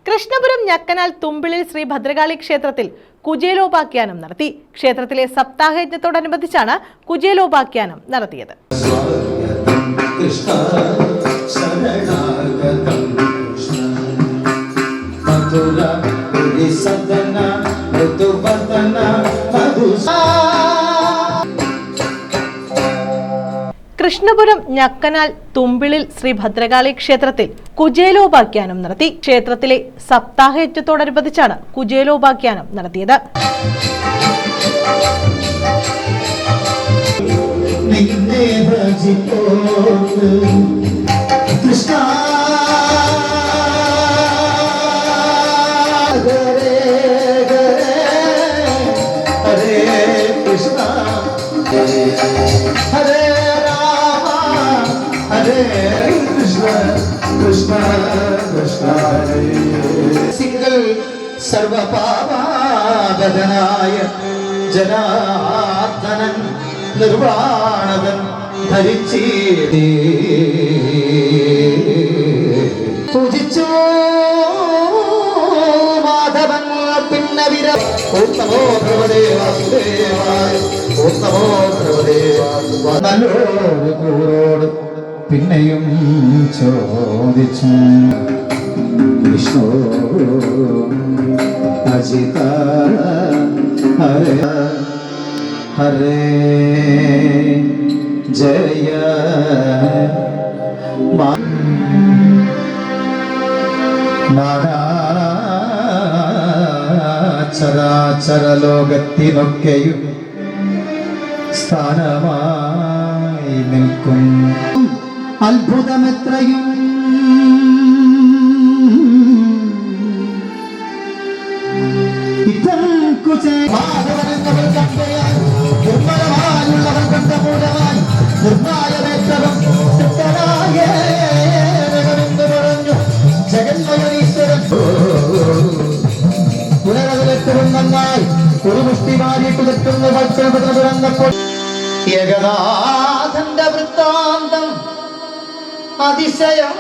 കൃഷ്ണപുരം ഞക്കനാൽ തുമ്പിളിൽ ശ്രീ ഭദ്രകാളി ക്ഷേത്രത്തിൽ കുചേലോപാഖ്യാനം നടത്തി. ക്ഷേത്രത്തിലെ സപ്താഹയജ്ഞത്തോടനുബന്ധിച്ചാണ് കുചേലോപാഖ്യാനം നടത്തിയത്. കൃഷ്ണപുരം ഞക്കനാൽ തുമ്പിളിൽ ശ്രീ ഭദ്രകാളി ക്ഷേത്രത്തിൽ കുചേലോപാഖ്യാനം നടത്തി. ക്ഷേത്രത്തിലെ സപ്താഹയജ്ഞത്തോടനുബന്ധിച്ചാണ് കുചേലോപാഖ്യാനം നടത്തിയത്. സർവപാപനായ ജനാർദ്ദനൻ നിർവാണവൻ ധരിച്ചേ പൂജിച്ചോ മാധവൻ പിന്നവിര ഓർത്തമോ ധ്രുവദേവാസുദേവായ ഓർത്തമോ ധ്രുവദേവാസുരോട് പിന്നെയും ചോദിച്ചു വിഷ്ണു അജിത ഹരേ ഹരേ ജയ ചരാചര ലോകത്തിനൊക്കെയും സ്ഥാനമായി നിൽക്കും അത്ഭുതമെത്രയും പുനരവിലെത്തവും നന്നായി ഒരു മുഷ്ടി മാറിയിട്ട് നിൽക്കുന്നപ്പോൾ ഏകനാഥന്റെ വൃത്താന്തം അതിശയം.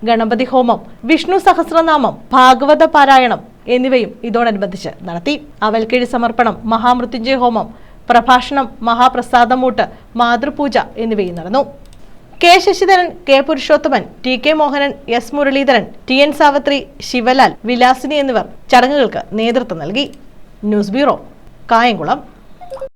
ഗണപതി ഹോമം, വിഷ്ണു സഹസ്രനാമം, ഭാഗവത പാരായണം എന്നിവയും ഇതോടനുബന്ധിച്ച് നടത്തി. അവൽക്കിഴി സമർപ്പണം, മഹാമൃത്യുഞ്ജയ ഹോമം, പ്രഭാഷണം, മഹാപ്രസാദമൂട്ട്, മാതൃപൂജ എന്നിവയും നടന്നു. K Sasidharan, K Purushothaman, T K Mohanan, S Muraleedharan, T N Savithri, Sivalal, Vilasini എന്നിവർ ചടങ്ങുകൾക്ക് നേതൃത്വം നൽകി. News bureau, Kayamkulam.